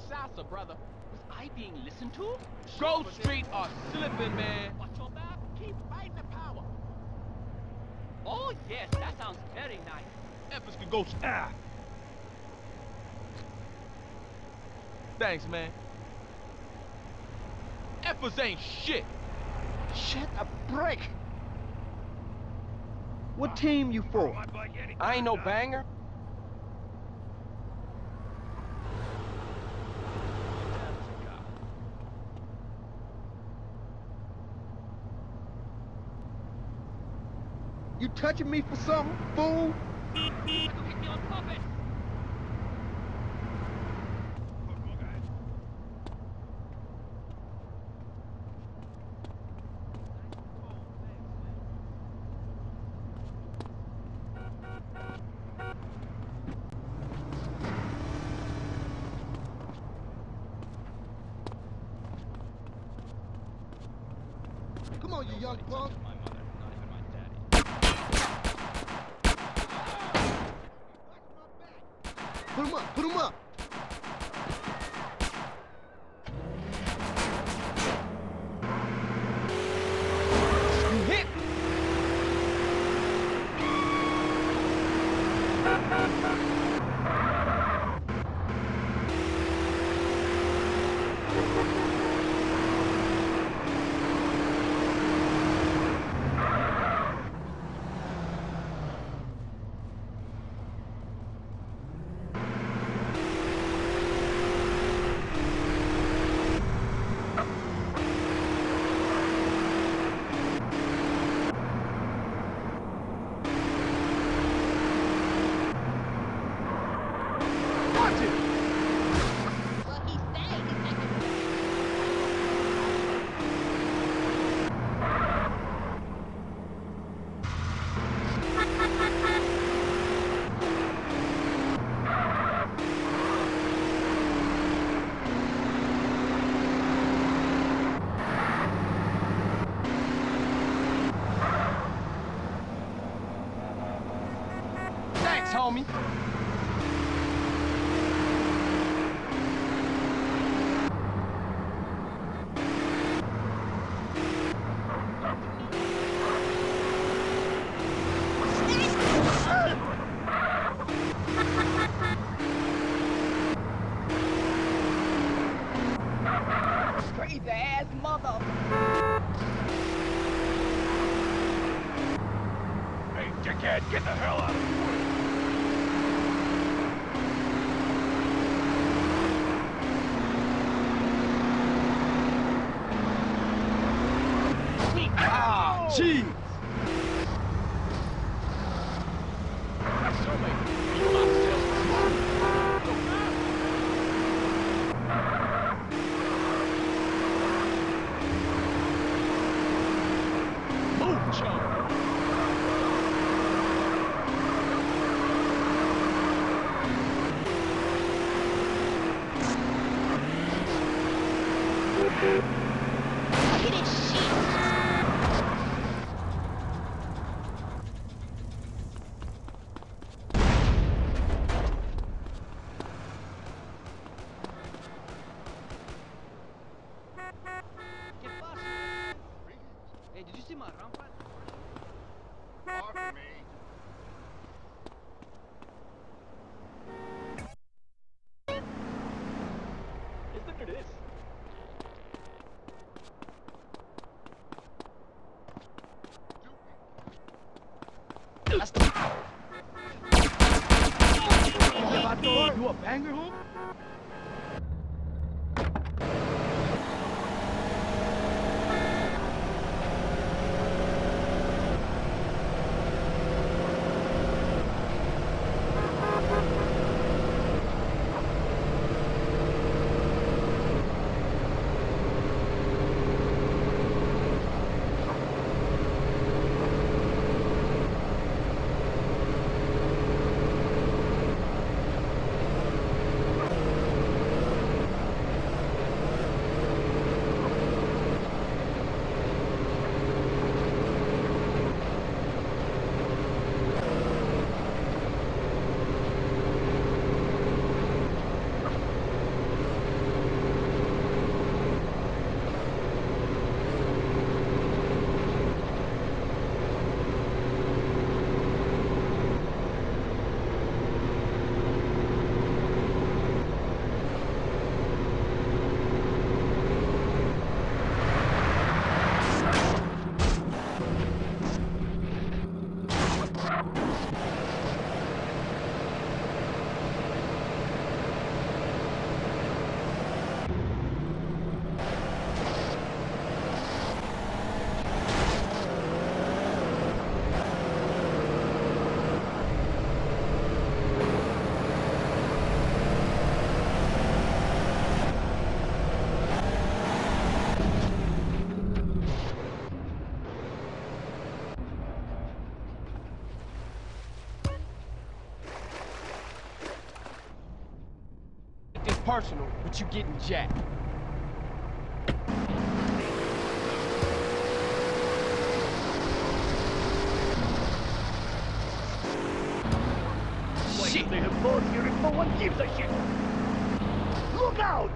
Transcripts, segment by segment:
salsa, brother. Was I being listened to? Grove Street are slipping, man. Watch your back. Keep fighting the power. Oh, yes, that sounds very nice. Efforts could go. Ah. Thanks, man. Efforts ain't shit. Shit, a brick. What team you for? I ain't no banger. You touching me for something, fool? Hit me on puppet. Come on, you young punk. My mother, not even my daddy. Put him up, put him up. You hit. Watch it. Well, he said he's not gonna Thanks, homie. Crazy ass mother. Hey, dickhead, get the hell out of the way. Ah, jeez. look at his shit. ¿Qué pasa? Hey, did you see my rampa? Pardon me. Just look at this. That's the you a banger, homie? personal, but you getting jacked. Shit! They have both here if no one gives a shit. Look out!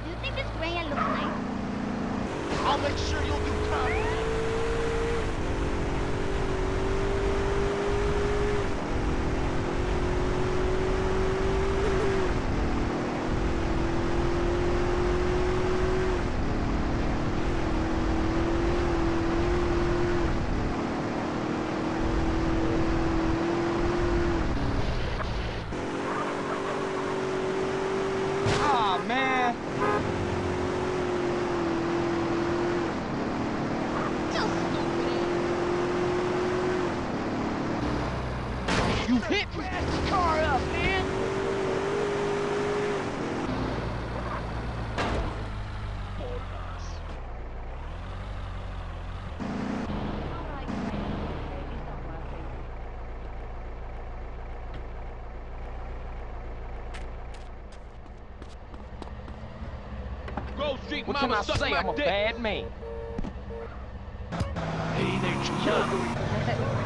Do you think this Raya looks nice? I'll make sure you'll do time. Ah, man! So stupid. You hit me! Crash the car up, man! Alright, baby, don't worry. Grove Street What can mama I suck say? my I'm a dick. bad man. Hey there, Chula.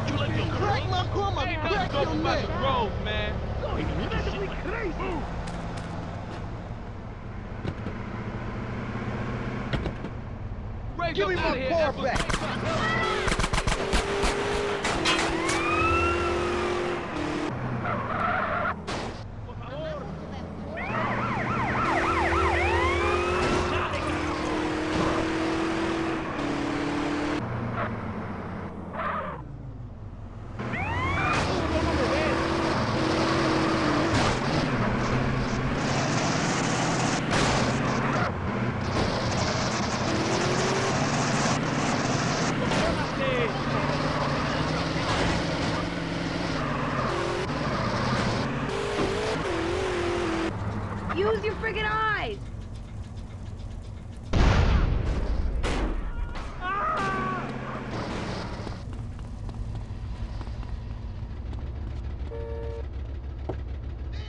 You like your Crack my grandma, Hey, crack don't your go about neck. the Grove, man. Go incredibly crazy. Ray, Give me get my outta here, car Apple. back. Use your friggin' eyes!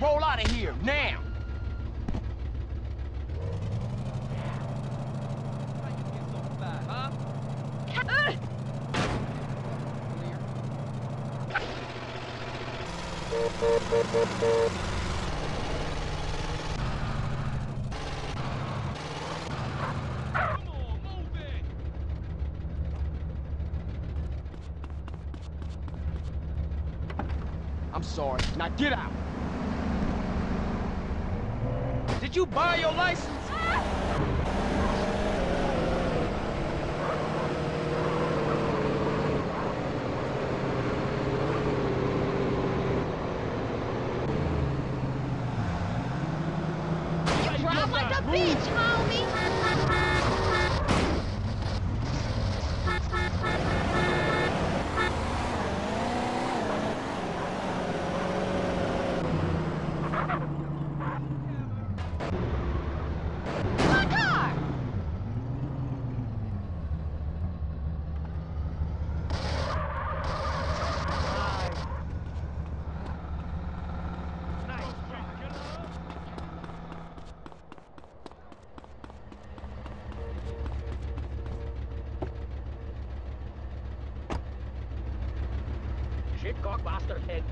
Roll out of here, now! I'm sorry. Now get out! Did you buy your license? Drive like a bitch, homie! My car! Shitcock bastard head.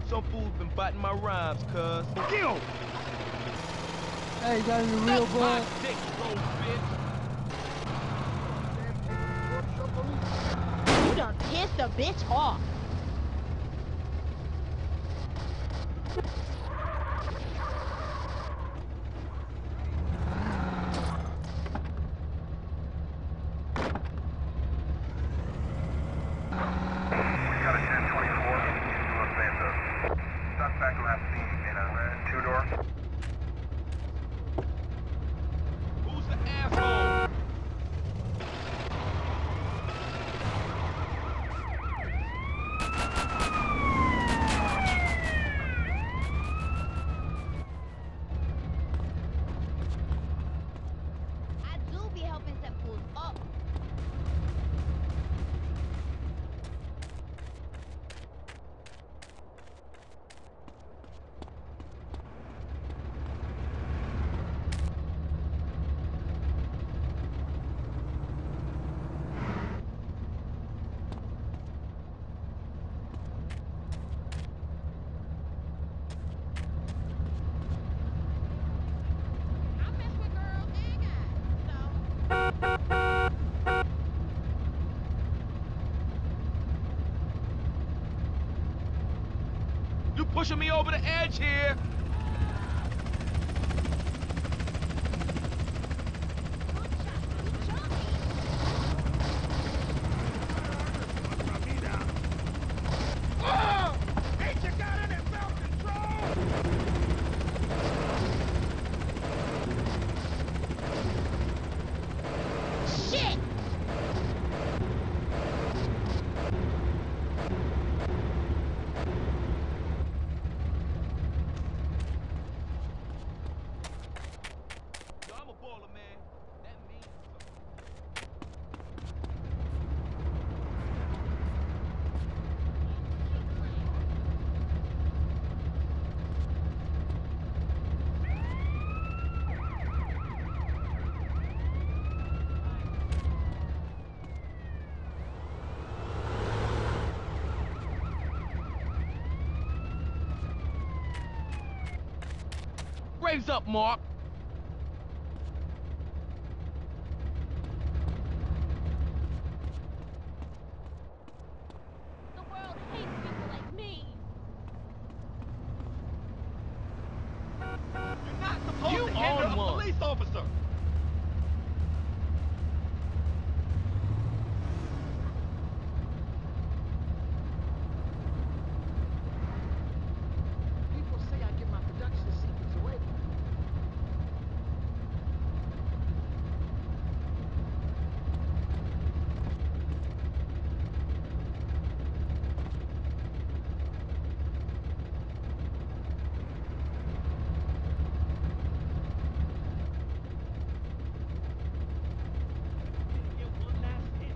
Some fool's been biting my rhymes, cuz. Kill! Hey, you got any real My blood? dick, Grove, bitch. You done pissed a bitch off. Got a 1024 east of Los Santos. Suspect last seen in a red two-door. Who's the asshole? You pushing me over the edge here. Ain't you got any self-control? Shit! Yo, I'm a baller, man. That means something. Raise up, Mark. The world hates people like me. You're not supposed You to hinder own a one. police officer. People say I give my production secrets away. Get one last hit.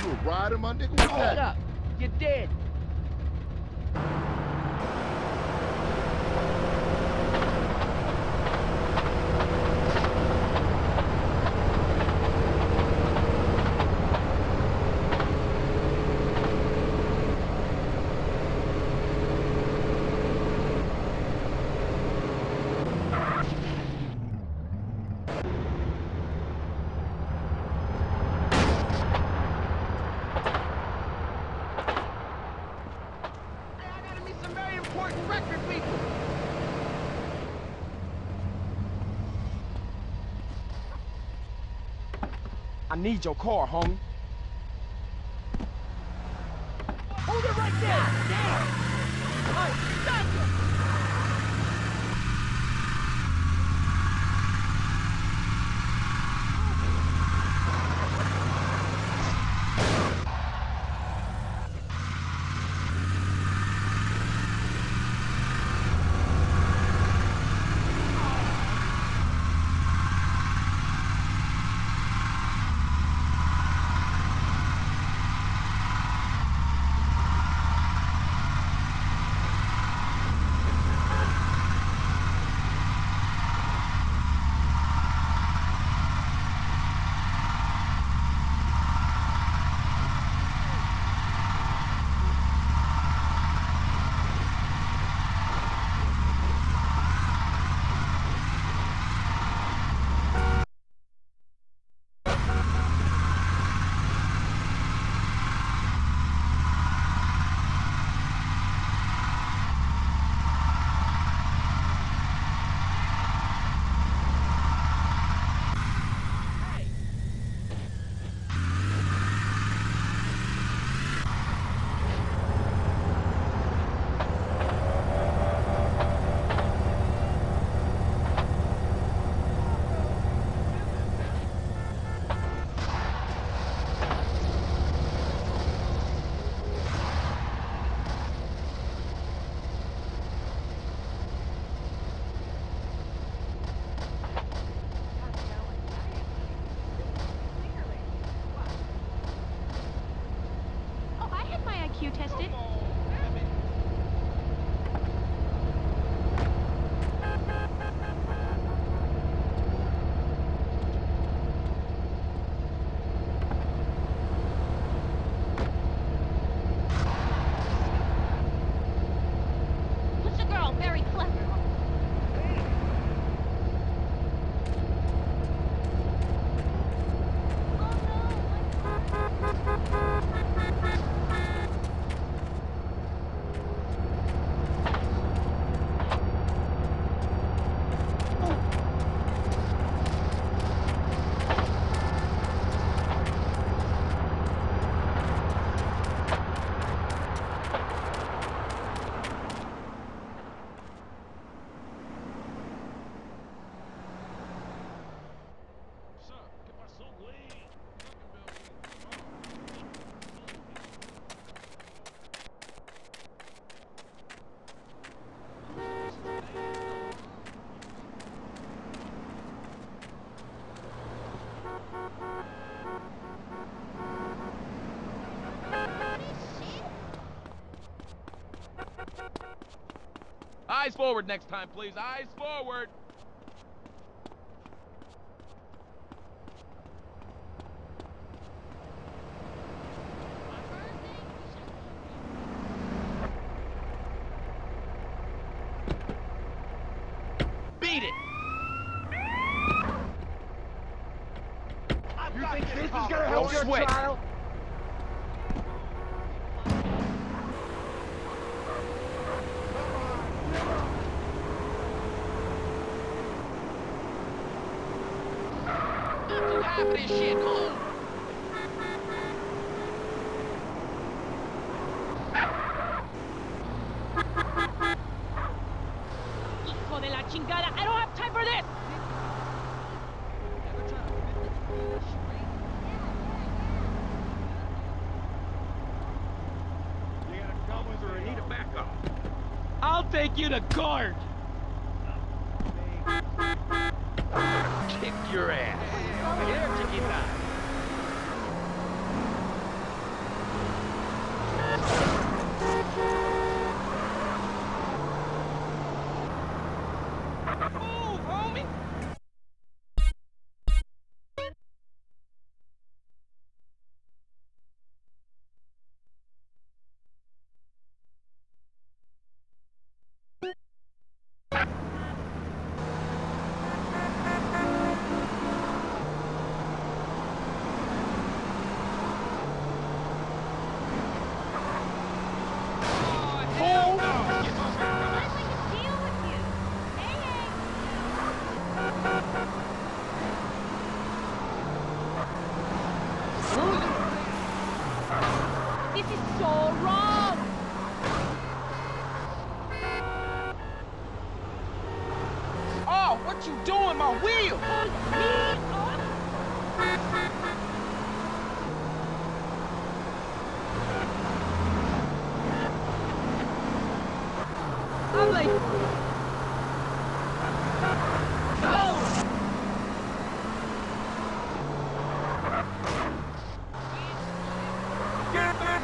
You a rider, my nigga? What's Hold that? up. You're dead. Hey, I gotta meet some very important record people. I need your car, homie. Hold it right there. Damn. Hey, stop it. Very clever. Eyes forward next time, please. Eyes forward. Beat it. You think this is gonna help Don't your sweat. trial? Half of this shit, come on. Hijo de la chingada! I don't have time for this! Ever try to rip it through a string? You got a gun or need a backup? I'll take you to court. Kick your ass. Here, chiquita. Move, homie. This is so wrong! Oh, what you doing, my wheel? I'm like... Oh! Get back!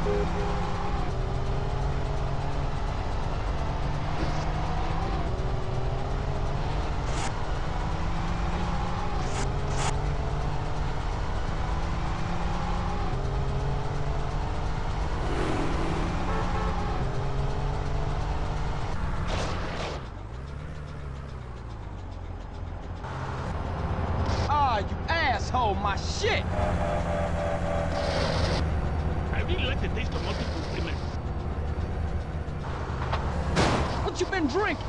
Ah, you asshole, my shit! I really like the taste of multi-compliment. What you been drinking?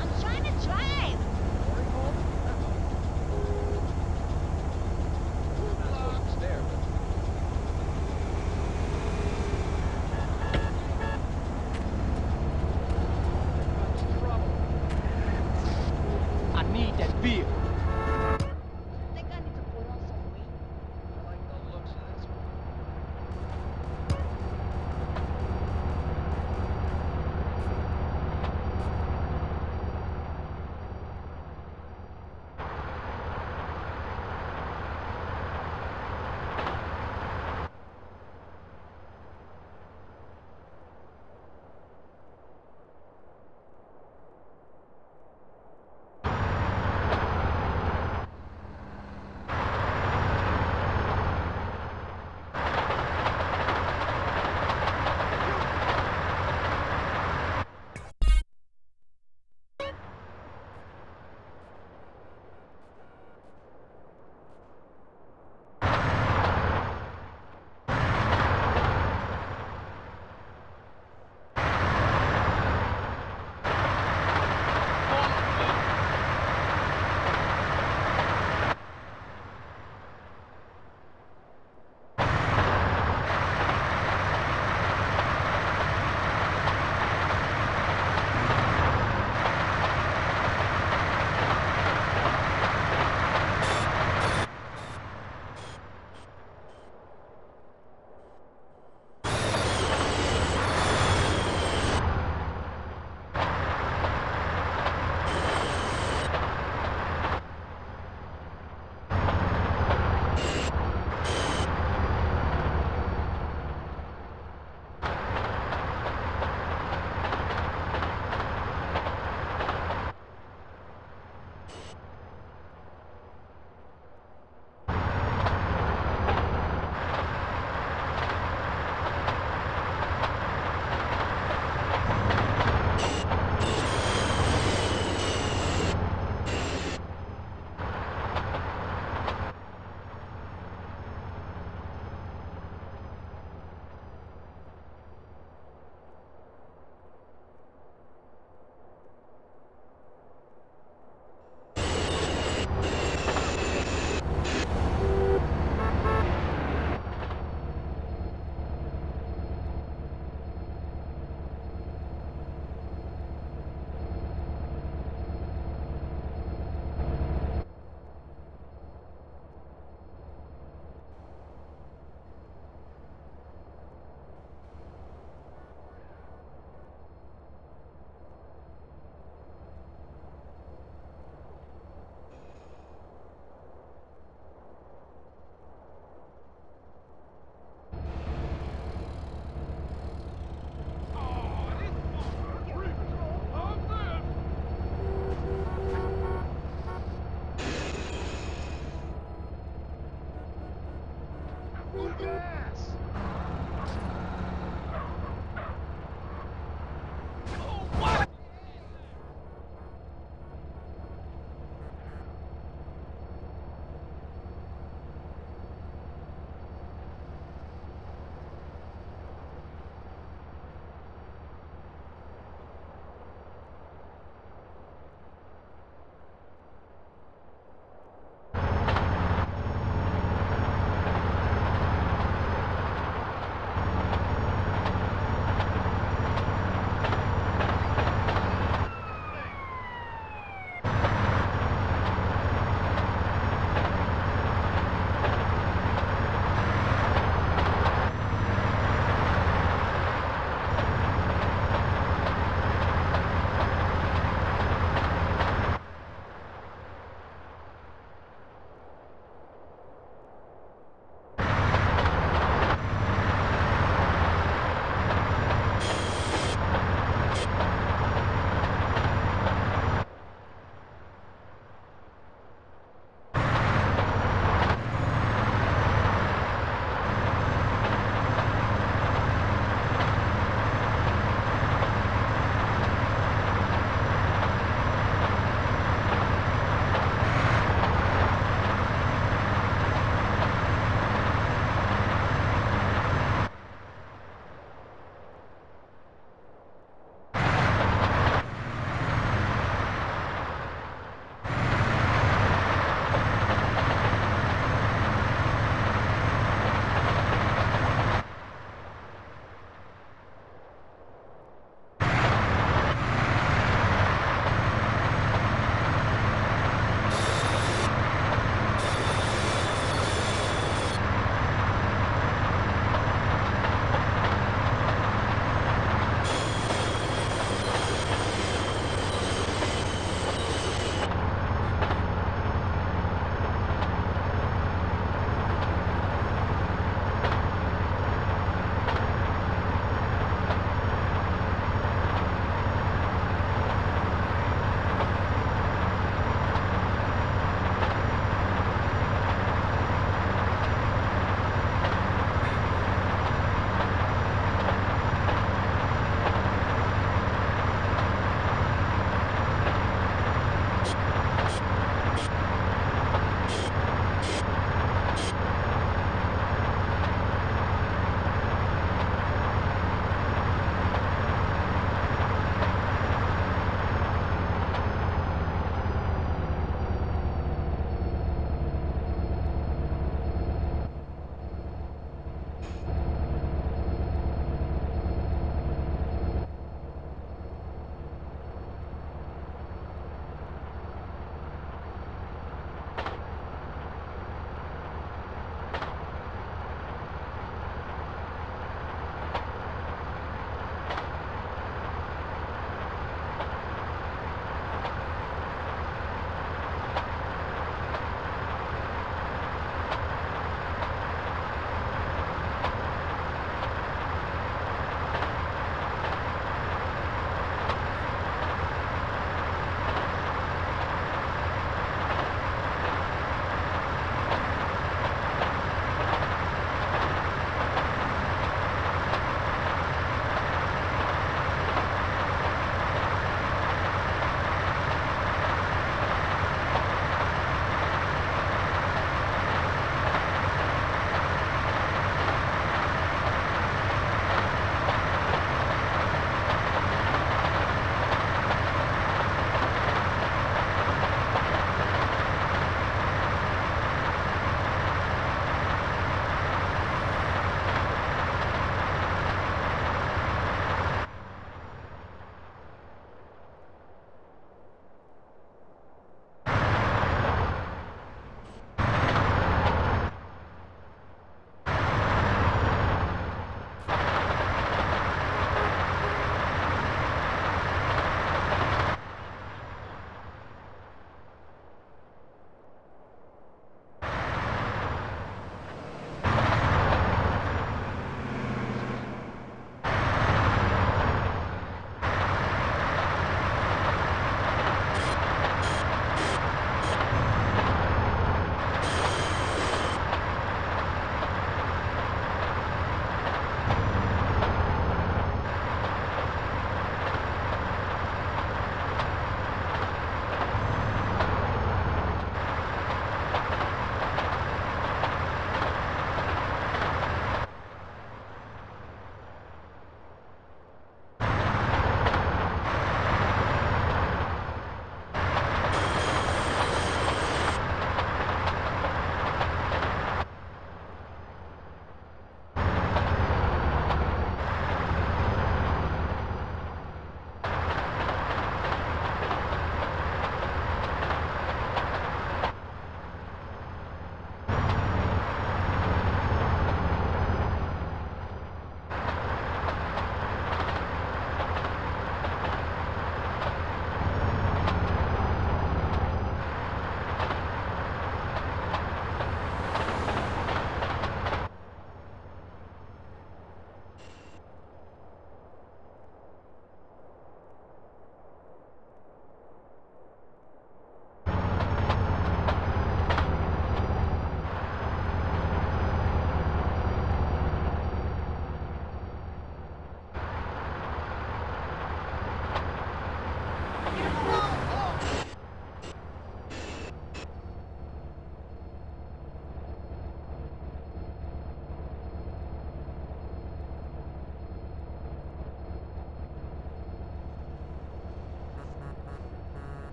I'm trying to drive. It's there, but I need that beer. Think I need to put on some weight. I like the looks of this one.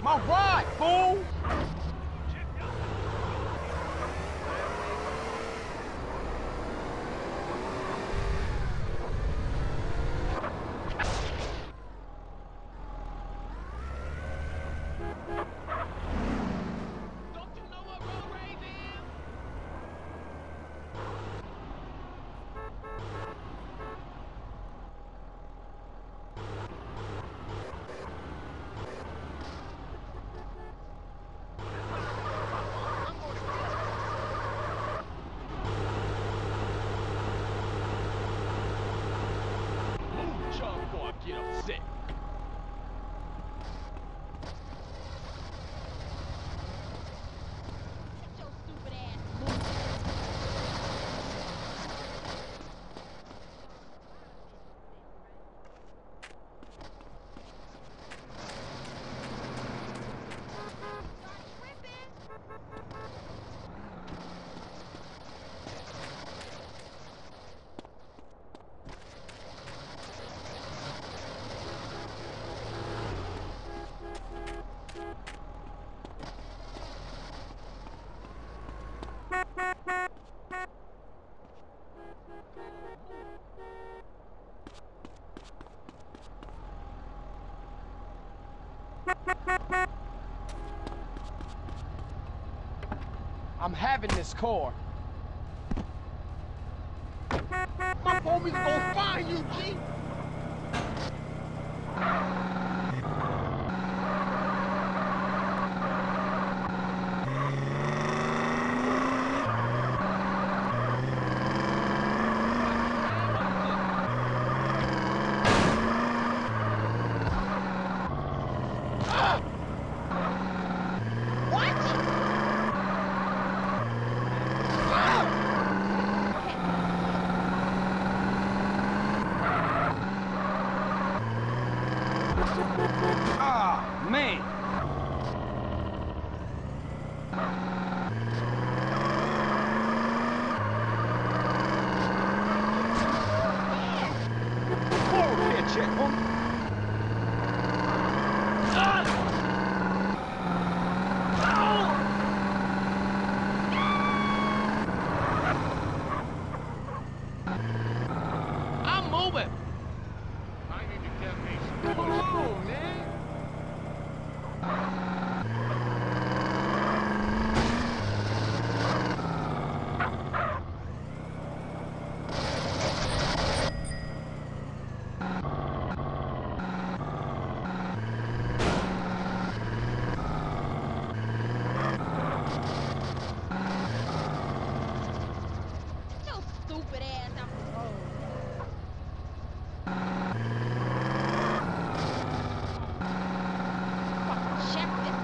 My ride, fool! Don't you know what road rage is? Move, chump, before I get upset. Shut your stupid ass move. Start tripping. I'm having this car. My homies gonna find you, G! Ah, man! Forward here, check, homie. I'm moving. I need to get me some Come on, man! Get your stupid ass off the road. Fucking check this.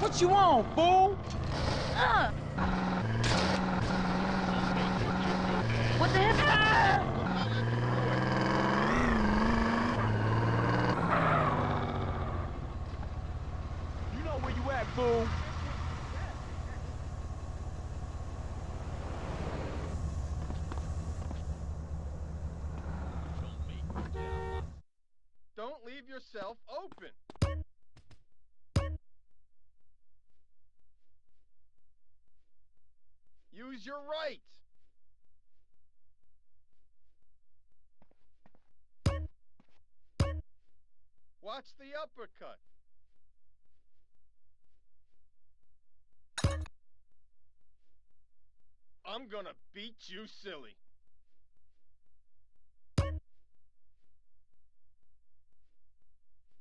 What you on, fool? What the heck? You know where you at, fool? Don't leave yourself open. Use your right. Watch the uppercut. I'm gonna beat you silly.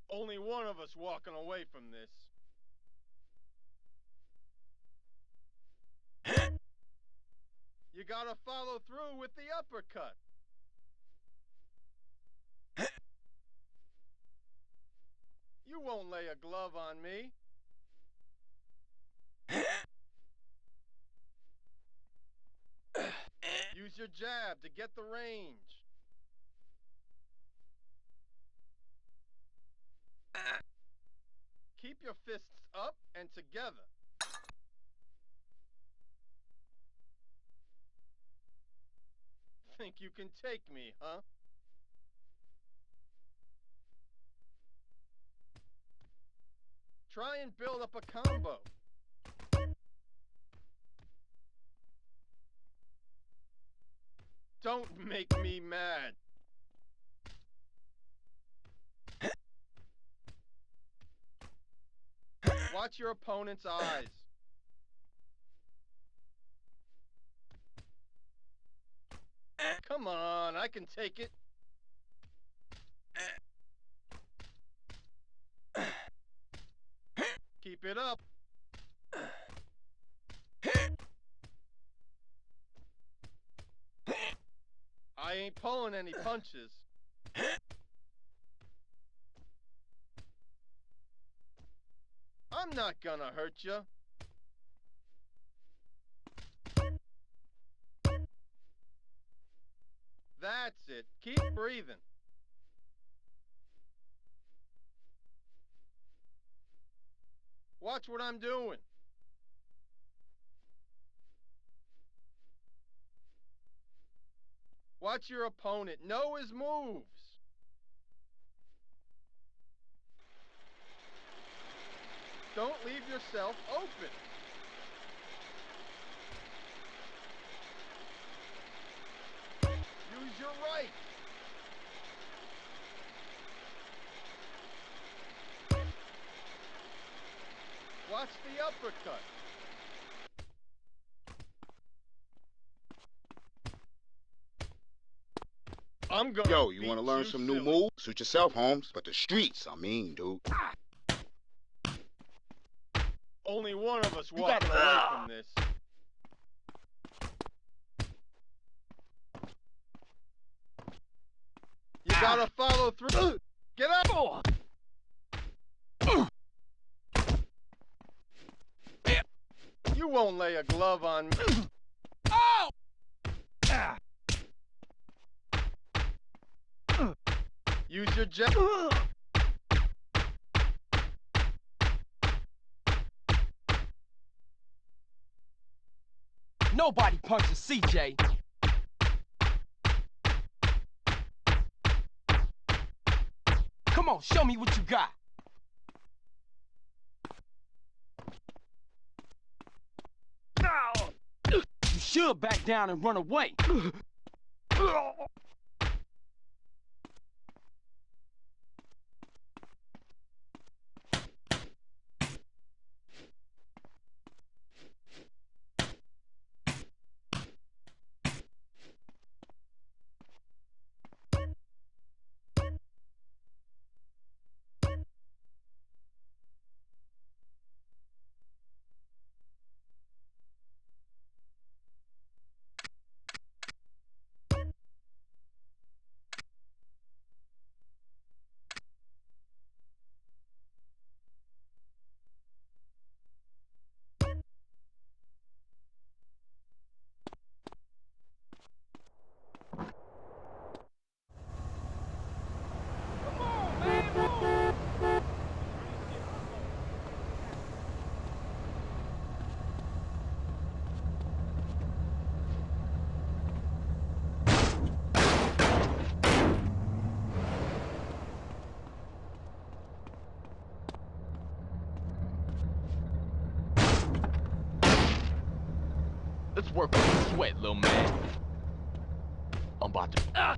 Only one of us walking away from this. You gotta follow through with the uppercut. You won't lay a glove on me. Use your jab to get the range. your fists up and together. Think you can take me, huh? Try and build up a combo. Don't make me mad. Watch your opponent's eyes. Come on, I can take it. Keep it up. I ain't pulling any punches. I'm not gonna hurt you. That's it. Keep breathing. Watch what I'm doing. Watch your opponent. Know his moves. Don't leave yourself open. Use your right. Watch the uppercut. I'm gonna Yo, you beat want to learn you some new silly. moves? Suit yourself, Holmes. But the streets, I mean, dude. Only one of us walking away from this. You gotta follow through. Get up! You won't lay a glove on me. Oh! Use your jab. Nobody punches CJ. Come on, show me what you got. You should back down and run away. Let's work on the sweat, little man. I'm about to...